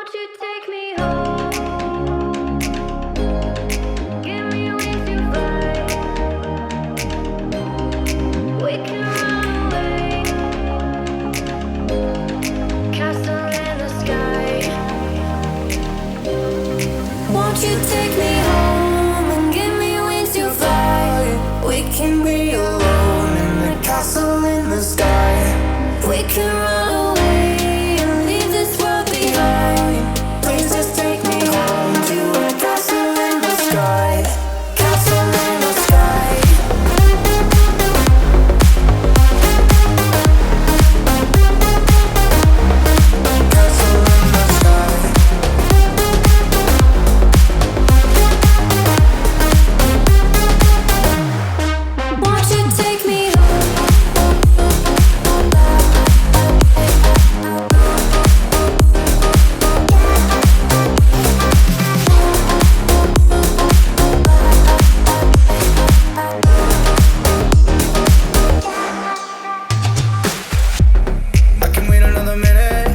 Won't you take me home? Give me wings to fly. We can run away. Castle in the sky. Won't you take me home and give me wings to fly? We can be alone in the castle in the sky. We can run away and leave this world behind. Please just take me home to a castle in the sky. Castle in the sky. Castle in the sky. Won't you take me I can wait another minute.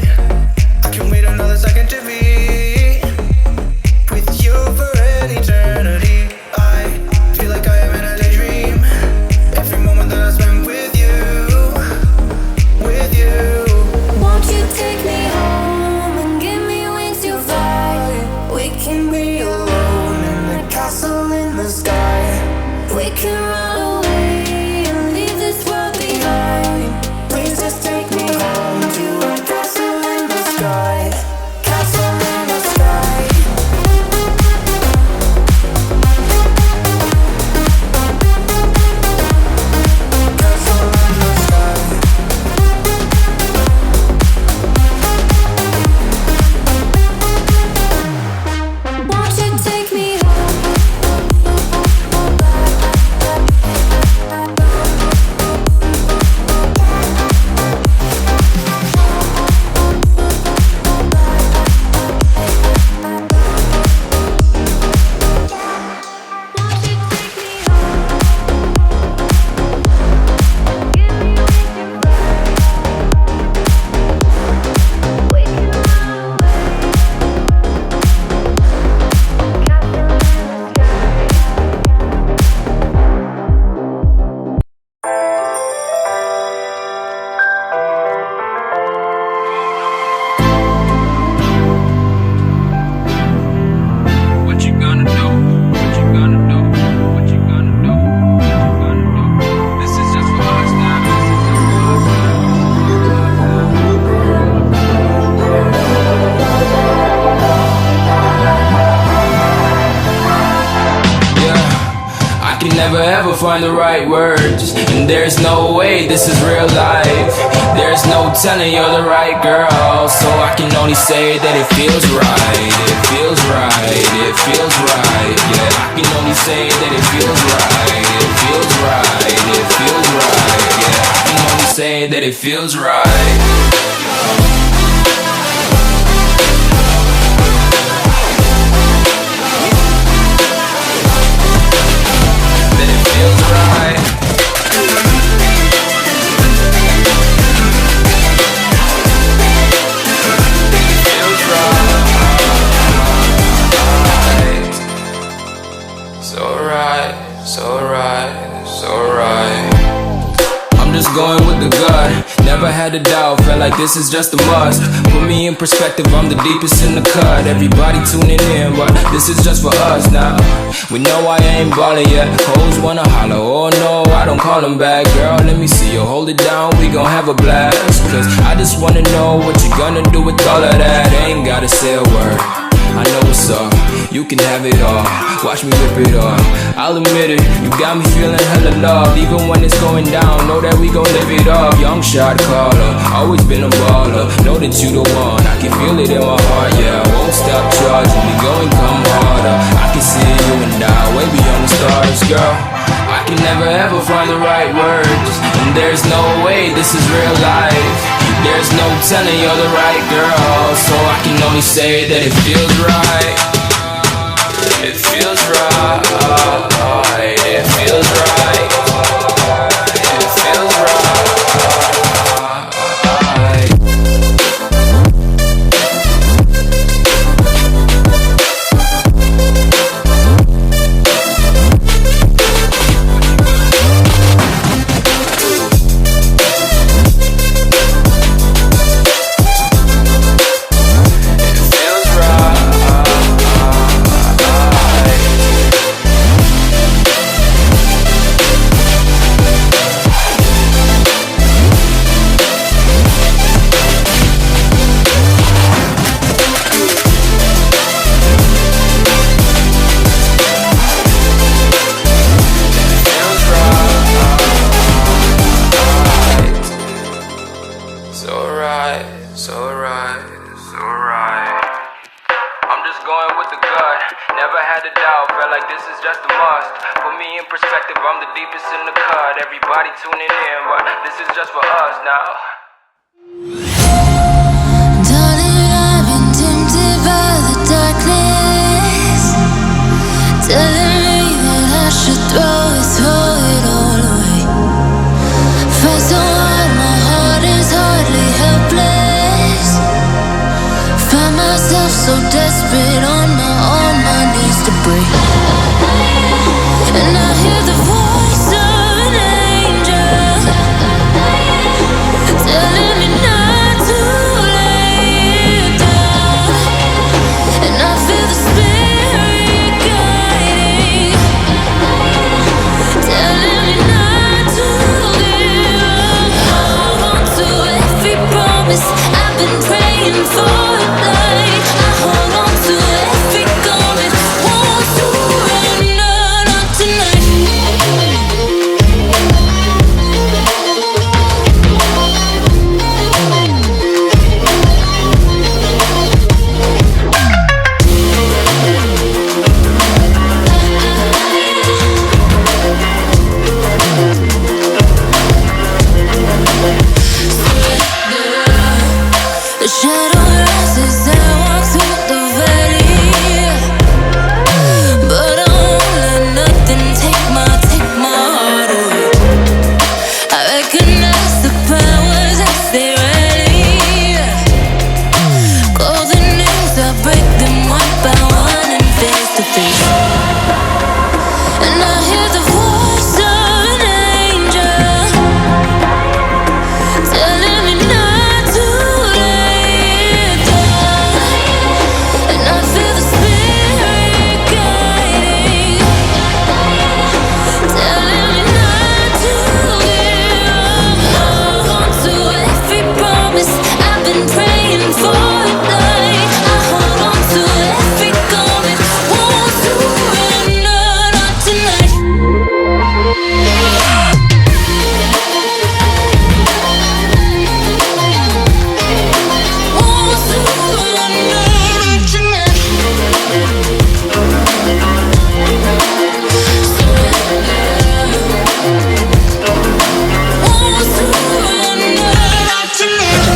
I can wait another second to be with you for an eternity. I feel like I am in a daydream. Every moment that I spend with you, with you. Won't you take me home and give me wings to fly? We can be alone in the castle in the sky. We can run away and leave this world behind. Please just take me home to a castle in the sky. Castle in the sky. Castle in the sky. Won't you take me What you gonna do? What you gonna do? What you gonna do? What you gonna do? This is just for us now. This is just for us now. Yeah, I can never ever find the right words, and there's no way this is real life. There's no telling you're the right girl, so I can only say that it feels right. It feels right. It feels right. Yeah, I can only say that it feels right. It feels right. It feels right. Yeah, I can only say that it feels right. That it feels right. Feels right. So right, so right, so right. I'm just going with the gut. Never had a doubt, felt like this is just a must. Put me in perspective, I'm the deepest in the cut. Everybody tuning in, but this is just for us now. We know I ain't ballin' yet. Hoes wanna holler, oh no, I don't call them back. Girl, let me see you hold it down, we gon' have a blast. Cause I just wanna know what you gonna do with all of that. Ain't gotta say a word, I know what's up, you can have it all. Watch me rip it off, I'll admit it. You got me feeling hella loved, even when it's going down. Know that we gon' live it up. Young shot caller, always been a baller. Know that you the one, I can feel it in my heart. Yeah, I won't stop charging me, go and come harder. I can see you and I, way beyond the stars, girl. I can never ever find the right words, and there's no way this is real life. There's no telling you're the right girl, so I can only say that it feels right. It feels right. It feels right. It feels right. had a doubt, felt like this is just a must. Put me in perspective, I'm the deepest in the cut. Everybody tuning in, but this is just for us now. Darling, I've been tempted by the darkness, telling me that I should throw it all away. Fight so hard, my heart is hardly helpless. Find myself so desperate on my knees to break. And I hear the voice of an angel telling me not to lay down. And I feel the spirit guiding, telling me not to give up. Hold on to every promise I've been praying for. Like I hold on to every garment, won't surrender, not tonight. The shadow rises and I walk through the valley, but I won't let nothing take my heart away. I recognize the powers as they rally, call the names, I break them one by one and face to face. And I hear the voice of an angel telling me not to lay down. And I feel the spirit guiding, telling me not to give up. Hold on to every promise I've been praying for. Like I hold on to every garment, won't surrender, not tonight. Won't surrender, not tonight. Won't surrender, not tonight.